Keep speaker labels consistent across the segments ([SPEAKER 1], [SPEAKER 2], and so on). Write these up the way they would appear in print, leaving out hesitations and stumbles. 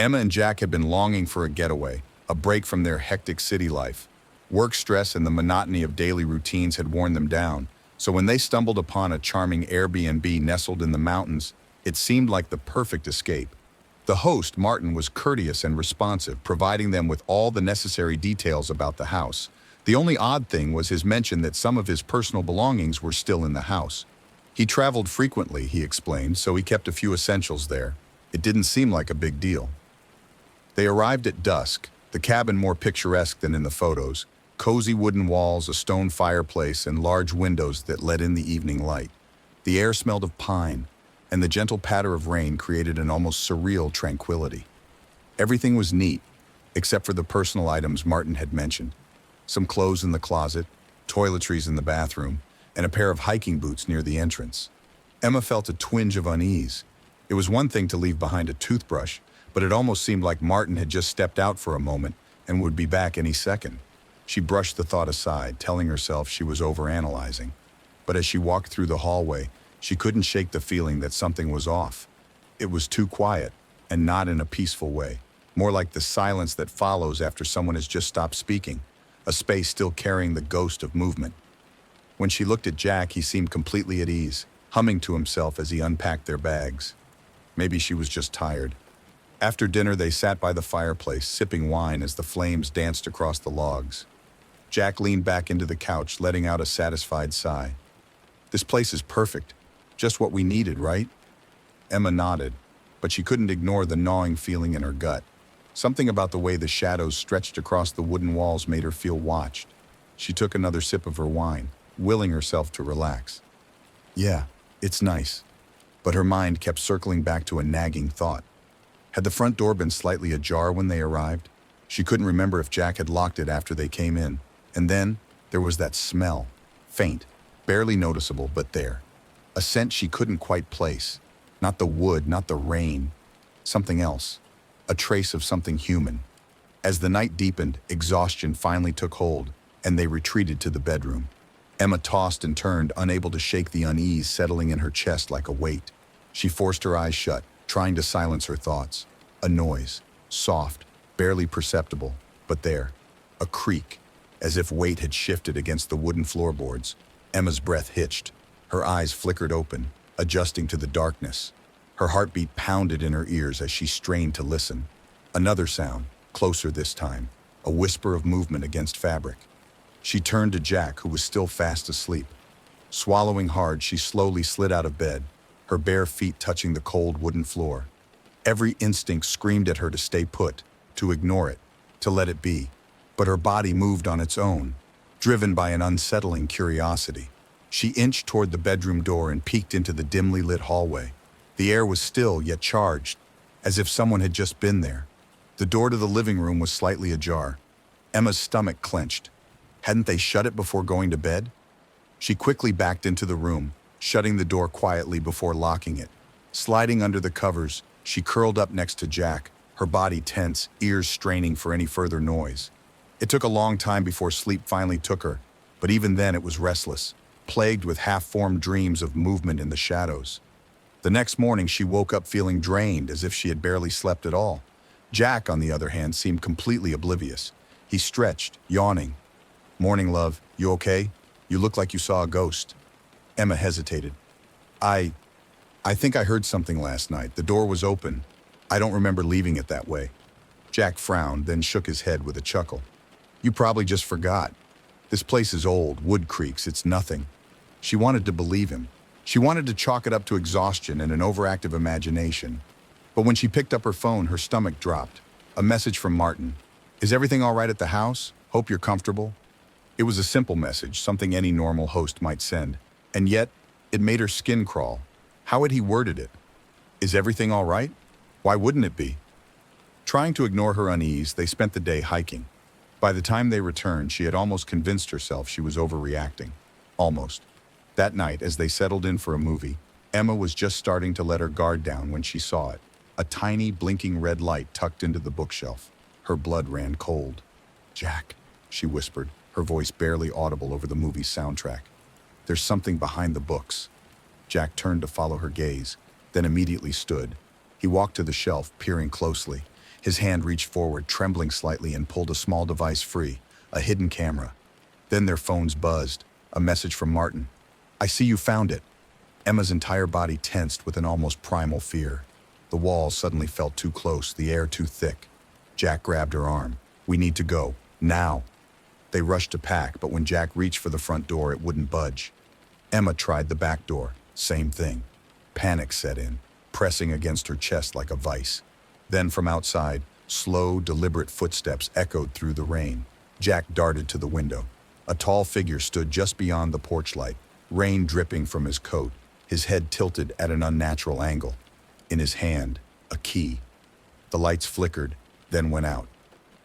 [SPEAKER 1] Emma and Jack had been longing for a getaway, a break from their hectic city life. Work stress and the monotony of daily routines had worn them down, so when they stumbled upon a charming Airbnb nestled in the mountains, it seemed like the perfect escape. The host, Martin, was courteous and responsive, providing them with all the necessary details about the house. The only odd thing was his mention that some of his personal belongings were still in the house. He traveled frequently, he explained, so he kept a few essentials there. It didn't seem like a big deal. They arrived at dusk, the cabin more picturesque than in the photos, cozy wooden walls, a stone fireplace, and large windows that let in the evening light. The air smelled of pine, and the gentle patter of rain created an almost surreal tranquility. Everything was neat, except for the personal items Martin had mentioned. Some clothes in the closet, toiletries in the bathroom, and a pair of hiking boots near the entrance. Emma felt a twinge of unease. It was one thing to leave behind a toothbrush, but it almost seemed like Martin had just stepped out for a moment and would be back any second. She brushed the thought aside, telling herself she was overanalyzing. But as she walked through the hallway, she couldn't shake the feeling that something was off. It was too quiet, and not in a peaceful way. More like the silence that follows after someone has just stopped speaking, a space still carrying the ghost of movement. When she looked at Jack, he seemed completely at ease, humming to himself as he unpacked their bags. Maybe she was just tired. After dinner, they sat by the fireplace, sipping wine as the flames danced across the logs. Jack leaned back into the couch, letting out a satisfied sigh. "This place is perfect. Just what we needed, right?" Emma nodded, but she couldn't ignore the gnawing feeling in her gut. Something about the way the shadows stretched across the wooden walls made her feel watched. She took another sip of her wine, willing herself to relax. Yeah, it's nice. But her mind kept circling back to a nagging thought. Had the front door been slightly ajar when they arrived? She couldn't remember if Jack had locked it after they came in. And then there was that smell, faint, barely noticeable, but there. A scent she couldn't quite place. Not the wood, not the rain. Something else. A trace of something human. As the night deepened, exhaustion finally took hold, and they retreated to the bedroom. Emma tossed and turned, unable to shake the unease settling in her chest like a weight. She forced her eyes shut, trying to silence her thoughts. A noise, soft, barely perceptible, but there. A creak, as if weight had shifted against the wooden floorboards. Emma's breath hitched. Her eyes flickered open, adjusting to the darkness. Her heartbeat pounded in her ears as she strained to listen. Another sound, closer this time, a whisper of movement against fabric. She turned to Jack, who was still fast asleep. Swallowing hard, she slowly slid out of bed, her bare feet touching the cold wooden floor. Every instinct screamed at her to stay put, to ignore it, to let it be. But her body moved on its own, driven by an unsettling curiosity. She inched toward the bedroom door and peeked into the dimly lit hallway. The air was still yet charged, as if someone had just been there. The door to the living room was slightly ajar. Emma's stomach clenched. Hadn't they shut it before going to bed? She quickly backed into the room, shutting the door quietly before locking it. Sliding under the covers, she curled up next to Jack, her body tense, ears straining for any further noise. It took a long time before sleep finally took her, but even then it was restless, plagued with half-formed dreams of movement in the shadows. The next morning she woke up feeling drained, as if she had barely slept at all. Jack, on the other hand, seemed completely oblivious. He stretched, yawning. "Morning, love. You okay? You look like you saw a ghost." Emma hesitated. I think I heard something last night. The door was open. I don't remember leaving it that way." Jack frowned, then shook his head with a chuckle. "You probably just forgot. This place is old, wood creaks, it's nothing." She wanted to believe him. She wanted to chalk it up to exhaustion and an overactive imagination. But when she picked up her phone, her stomach dropped. A message from Martin. "Is everything all right at the house? Hope you're comfortable." It was a simple message, something any normal host might send. And yet, it made her skin crawl. How had he worded it? Is everything all right? Why wouldn't it be? Trying to ignore her unease, they spent the day hiking. By the time they returned, she had almost convinced herself she was overreacting. Almost. That night, as they settled in for a movie, Emma was just starting to let her guard down when she saw it. A tiny, blinking red light tucked into the bookshelf. Her blood ran cold. "Jack," she whispered, her voice barely audible over the movie's soundtrack. "There's something behind the books." Jack turned to follow her gaze, then immediately stood. He walked to the shelf, peering closely. His hand reached forward, trembling slightly, and pulled a small device free, a hidden camera. Then their phones buzzed, a message from Martin. "I see you found it." Emma's entire body tensed with an almost primal fear. The walls suddenly felt too close, the air too thick. Jack grabbed her arm. "We need to go, now." They rushed to pack, but when Jack reached for the front door, it wouldn't budge. Emma tried the back door. Same thing. Panic set in, pressing against her chest like a vice. Then from outside, slow, deliberate footsteps echoed through the rain. Jack darted to the window. A tall figure stood just beyond the porch light, rain dripping from his coat, his head tilted at an unnatural angle. In his hand, a key. The lights flickered, then went out.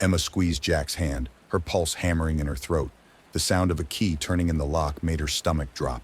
[SPEAKER 1] Emma squeezed Jack's hand, her pulse hammering in her throat. The sound of a key turning in the lock made her stomach drop.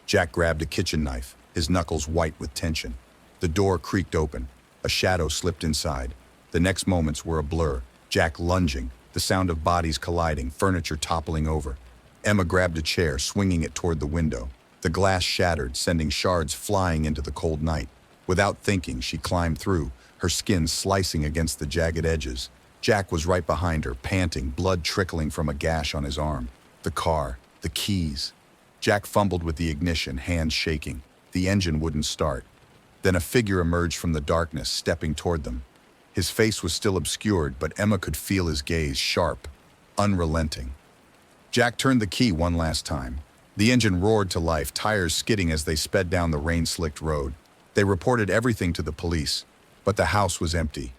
[SPEAKER 1] Jack grabbed a kitchen knife, his knuckles white with tension. The door creaked open. A shadow slipped inside. The next moments were a blur. Jack lunging, the sound of bodies colliding, furniture toppling over. Emma grabbed a chair, swinging it toward the window. The glass shattered, sending shards flying into the cold night. Without thinking, she climbed through, her skin slicing against the jagged edges. Jack was right behind her, panting, blood trickling from a gash on his arm. The car, the keys. Jack fumbled with the ignition, hands shaking. The engine wouldn't start. Then a figure emerged from the darkness, stepping toward them. His face was still obscured, but Emma could feel his gaze, sharp, unrelenting. Jack turned the key one last time. The engine roared to life, tires skidding as they sped down the rain-slicked road. They reported everything to the police, but the house was empty.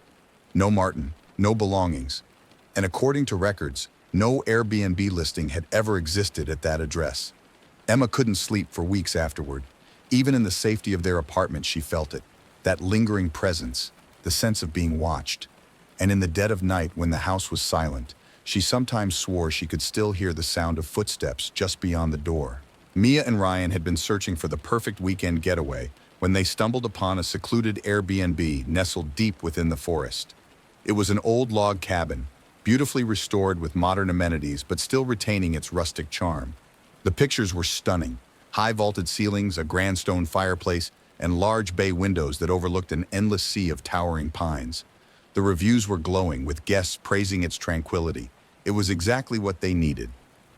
[SPEAKER 1] No Martin, no belongings. And according to records, no Airbnb listing had ever existed at that address. Emma couldn't sleep for weeks afterward. Even in the safety of their apartment, she felt it. That lingering presence, the sense of being watched. And in the dead of night, when the house was silent, she sometimes swore she could still hear the sound of footsteps just beyond the door. Mia and Ryan had been searching for the perfect weekend getaway when they stumbled upon a secluded Airbnb nestled deep within the forest. It was an old log cabin, beautifully restored with modern amenities but still retaining its rustic charm. The pictures were stunning. High vaulted ceilings, a grand stone fireplace, and large bay windows that overlooked an endless sea of towering pines. The reviews were glowing, with guests praising its tranquility. It was exactly what they needed.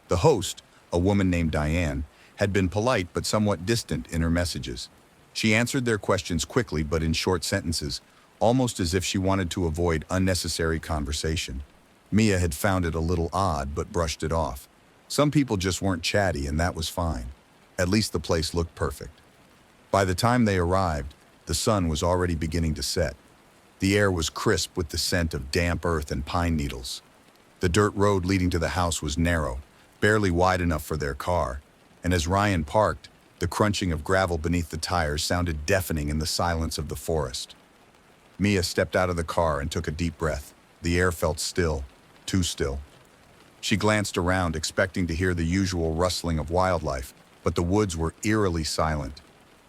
[SPEAKER 1] The host, a woman named Diane, had been polite but somewhat distant in her messages. She answered their questions quickly but in short sentences, almost as if she wanted to avoid unnecessary conversation. Mia had found it a little odd but brushed it off. Some people just weren't chatty, and that was fine. At least the place looked perfect. By the time they arrived, the sun was already beginning to set. The air was crisp with the scent of damp earth and pine needles. The dirt road leading to the house was narrow, barely wide enough for their car, and as Ryan parked, the crunching of gravel beneath the tires sounded deafening in the silence of the forest. Mia stepped out of the car and took a deep breath. The air felt still, too still. She glanced around, expecting to hear the usual rustling of wildlife, but the woods were eerily silent.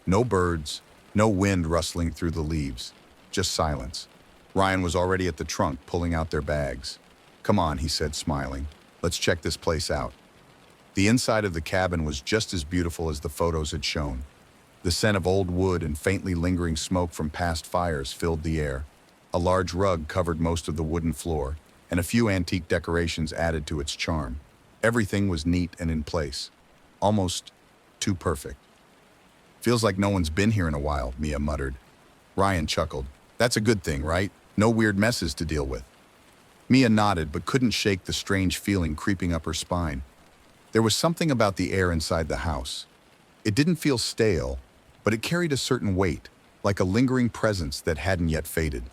[SPEAKER 1] No birds, no wind rustling through the leaves, just silence. Ryan was already at the trunk, pulling out their bags. "Come on," he said, smiling. "Let's check this place out." The inside of the cabin was just as beautiful as the photos had shown. The scent of old wood and faintly lingering smoke from past fires filled the air. A large rug covered most of the wooden floor, and a few antique decorations added to its charm. Everything was neat and in place, almost too perfect. "Feels like no one's been here in a while," Mia muttered. Ryan chuckled. "That's a good thing, right? No weird messes to deal with." Mia nodded but couldn't shake the strange feeling creeping up her spine. There was something about the air inside the house. It didn't feel stale, but it carried a certain weight, like a lingering presence that hadn't yet faded.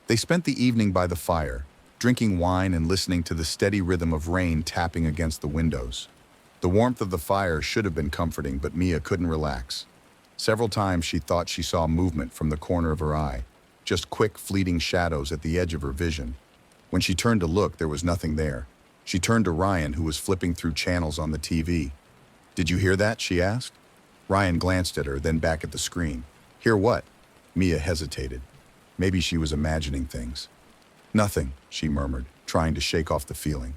[SPEAKER 1] They spent the evening by the fire, drinking wine and listening to the steady rhythm of rain tapping against the windows. The warmth of the fire should have been comforting, but Mia couldn't relax. Several times she thought she saw movement from the corner of her eye, just quick, fleeting shadows at the edge of her vision. When she turned to look, there was nothing there. She turned to Ryan, who was flipping through channels on the TV. "Did you hear that?" she asked. Ryan glanced at her, then back at the screen. "Hear what?" Mia hesitated. Maybe she was imagining things. "Nothing," she murmured, trying to shake off the feeling.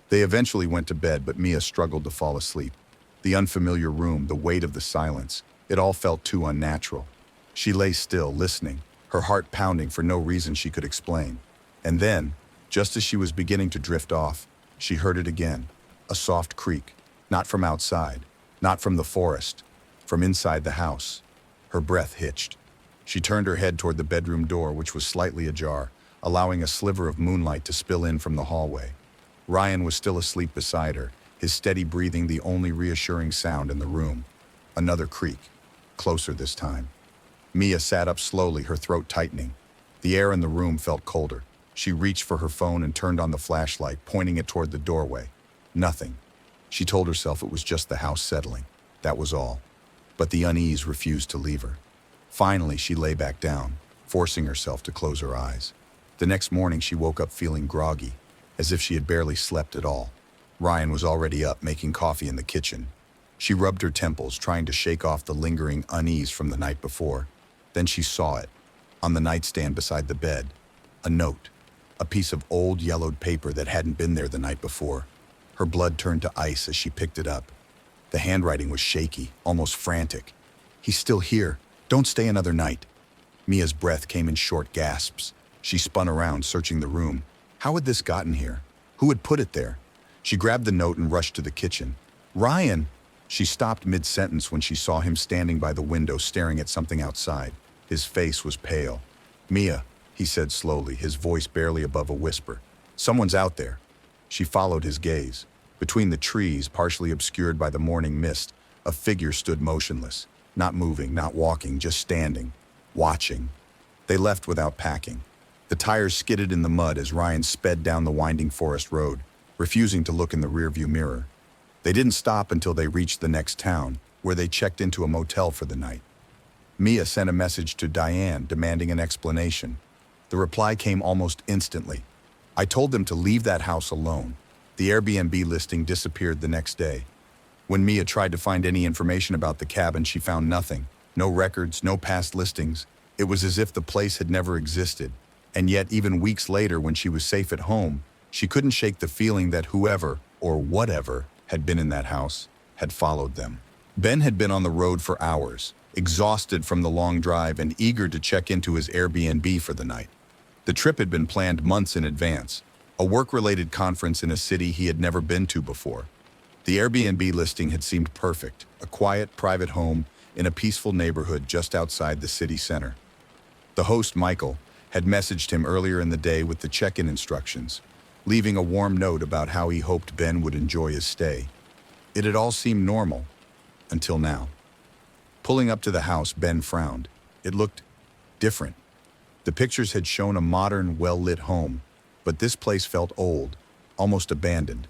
[SPEAKER 1] They eventually went to bed, but Mia struggled to fall asleep. The unfamiliar room, the weight of the silence, it all felt too unnatural. She lay still, listening, her heart pounding for no reason she could explain. And then, just as she was beginning to drift off, she heard it again, a soft creak, not from outside, not from the forest, from inside the house. Her breath hitched. She turned her head toward the bedroom door, which was slightly ajar, allowing a sliver of moonlight to spill in from the hallway. Ryan was still asleep beside her, his steady breathing the only reassuring sound in the room. Another creak, closer this time. Mia sat up slowly, her throat tightening. The air in the room felt colder. She reached for her phone and turned on the flashlight, pointing it toward the doorway. Nothing. She told herself it was just the house settling. That was all. But the unease refused to leave her. Finally, she lay back down, forcing herself to close her eyes. The next morning, she woke up feeling groggy, as if she had barely slept at all. Ryan was already up, making coffee in the kitchen. She rubbed her temples, trying to shake off the lingering unease from the night before. Then she saw it, on the nightstand beside the bed. A note, a piece of old yellowed paper that hadn't been there the night before. Her blood turned to ice as she picked it up. The handwriting was shaky, almost frantic. "He's still here. Don't stay another night." Mia's breath came in short gasps. She spun around, searching the room. How had this gotten here? Who had put it there? She grabbed the note and rushed to the kitchen. "Ryan!" She stopped mid-sentence when she saw him standing by the window staring at something outside. His face was pale. "Mia," he said slowly, his voice barely above a whisper. "Someone's out there." She followed his gaze. Between the trees, partially obscured by the morning mist, a figure stood motionless, not moving, not walking, just standing, watching. They left without packing. The tires skidded in the mud as Ryan sped down the winding forest road, refusing to look in the rearview mirror. They didn't stop until they reached the next town, where they checked into a motel for the night. Mia sent a message to Diane demanding an explanation. The reply came almost instantly. "I told them to leave that house alone." The Airbnb listing disappeared the next day. When Mia tried to find any information about the cabin, she found nothing. No records, no past listings. It was as if the place had never existed. And yet, even weeks later, when she was safe at home, she couldn't shake the feeling that whoever, or whatever, had been in that house, had followed them. Ben had been on the road for hours, exhausted from the long drive and eager to check into his Airbnb for the night. The trip had been planned months in advance, a work-related conference in a city he had never been to before. The Airbnb listing had seemed perfect, a quiet, private home in a peaceful neighborhood just outside the city center. The host, Michael, had messaged him earlier in the day with the check-in instructions, leaving a warm note about how he hoped Ben would enjoy his stay. It had all seemed normal, until now. Pulling up to the house, Ben frowned. It looked different. The pictures had shown a modern, well-lit home, but this place felt old, almost abandoned.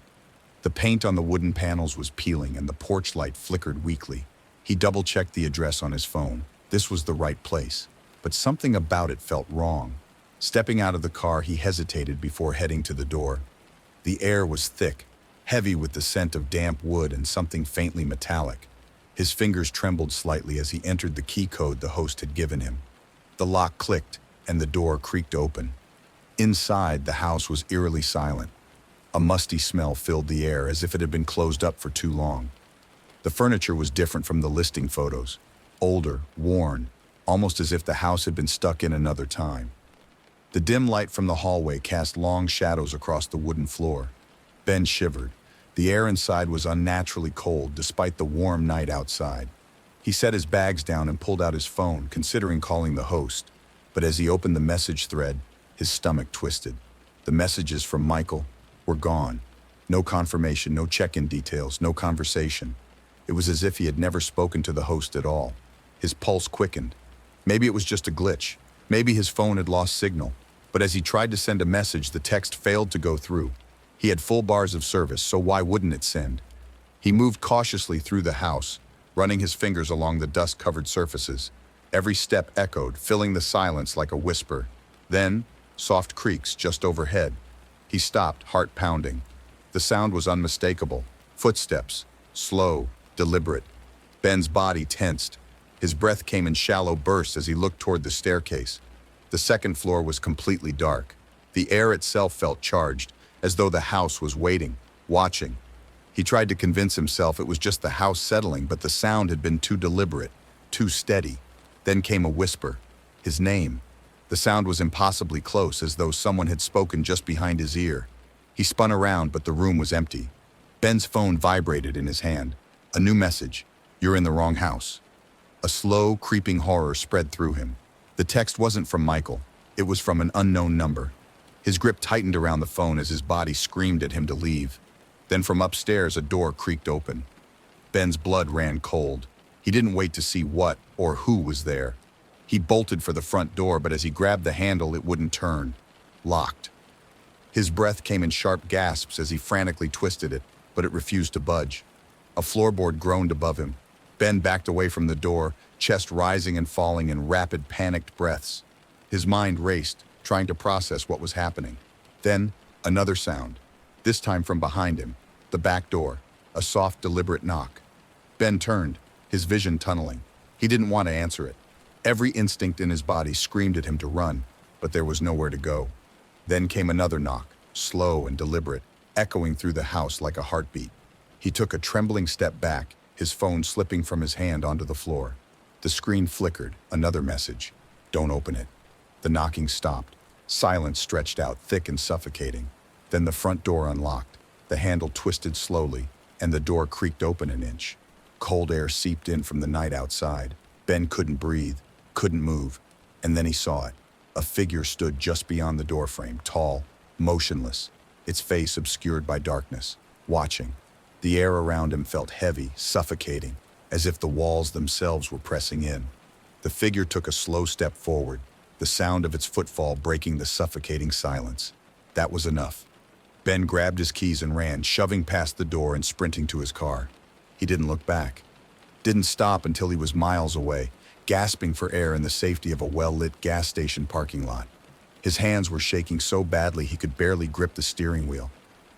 [SPEAKER 1] The paint on the wooden panels was peeling and the porch light flickered weakly. He double-checked the address on his phone. This was the right place, but something about it felt wrong. Stepping out of the car, he hesitated before heading to the door. The air was thick, heavy with the scent of damp wood and something faintly metallic. His fingers trembled slightly as he entered the key code the host had given him. The lock clicked, and the door creaked open. Inside, the house was eerily silent. A musty smell filled the air as if it had been closed up for too long. The furniture was different from the listing photos. Older, worn, almost as if the house had been stuck in another time. The dim light from the hallway cast long shadows across the wooden floor. Ben shivered. The air inside was unnaturally cold despite the warm night outside. He set his bags down and pulled out his phone, considering calling the host. But as he opened the message thread, his stomach twisted. The messages from Michael were gone. No confirmation, no check-in details, no conversation. It was as if he had never spoken to the host at all. His pulse quickened. Maybe it was just a glitch. Maybe his phone had lost signal. But as he tried to send a message, the text failed to go through. He had full bars of service, so why wouldn't it send? He moved cautiously through the house, running his fingers along the dust-covered surfaces. Every step echoed, filling the silence like a whisper. Then, soft creaks just overhead. He stopped, heart pounding. The sound was unmistakable. Footsteps, slow, deliberate. Ben's body tensed. His breath came in shallow bursts as he looked toward the staircase. The second floor was completely dark. The air itself felt charged, as though the house was waiting, watching. He tried to convince himself it was just the house settling, but the sound had been too deliberate, too steady. Then came a whisper. His name. The sound was impossibly close, as though someone had spoken just behind his ear. He spun around, but the room was empty. Ben's phone vibrated in his hand. A new message. "You're in the wrong house." A slow, creeping horror spread through him. The text wasn't from Michael. It was from an unknown number. His grip tightened around the phone as his body screamed at him to leave. Then from upstairs, a door creaked open. Ben's blood ran cold. He didn't wait to see what or who was there. He bolted for the front door, but as he grabbed the handle, it wouldn't turn. Locked. His breath came in sharp gasps as he frantically twisted it, but it refused to budge. A floorboard groaned above him. Ben backed away from the door, chest rising and falling in rapid, panicked breaths. His mind raced, trying to process what was happening. Then, another sound. This time from behind him. The back door. A soft, deliberate knock. Ben turned, his vision tunneling. He didn't want to answer it. Every instinct in his body screamed at him to run, but there was nowhere to go. Then came another knock, slow and deliberate, echoing through the house like a heartbeat. He took a trembling step back, his phone slipping from his hand onto the floor. The screen flickered, another message. "Don't open it." The knocking stopped. Silence stretched out, thick and suffocating. Then the front door unlocked. The handle twisted slowly, and the door creaked open an inch. Cold air seeped in from the night outside. Ben couldn't breathe, couldn't move, and then he saw it. A figure stood just beyond the doorframe, tall, motionless, its face obscured by darkness, watching. The air around him felt heavy, suffocating, as if the walls themselves were pressing in. The figure took a slow step forward, the sound of its footfall breaking the suffocating silence. That was enough. Ben grabbed his keys and ran, shoving past the door and sprinting to his car. He didn't look back. Didn't stop until he was miles away, gasping for air in the safety of a well-lit gas station parking lot. His hands were shaking so badly he could barely grip the steering wheel.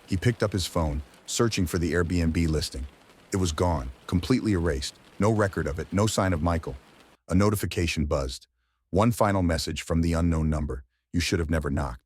[SPEAKER 1] He picked up his phone, searching for the Airbnb listing. It was gone, completely erased. No record of it, no sign of Michael. A notification buzzed. One final message from the unknown number. "You should have never knocked."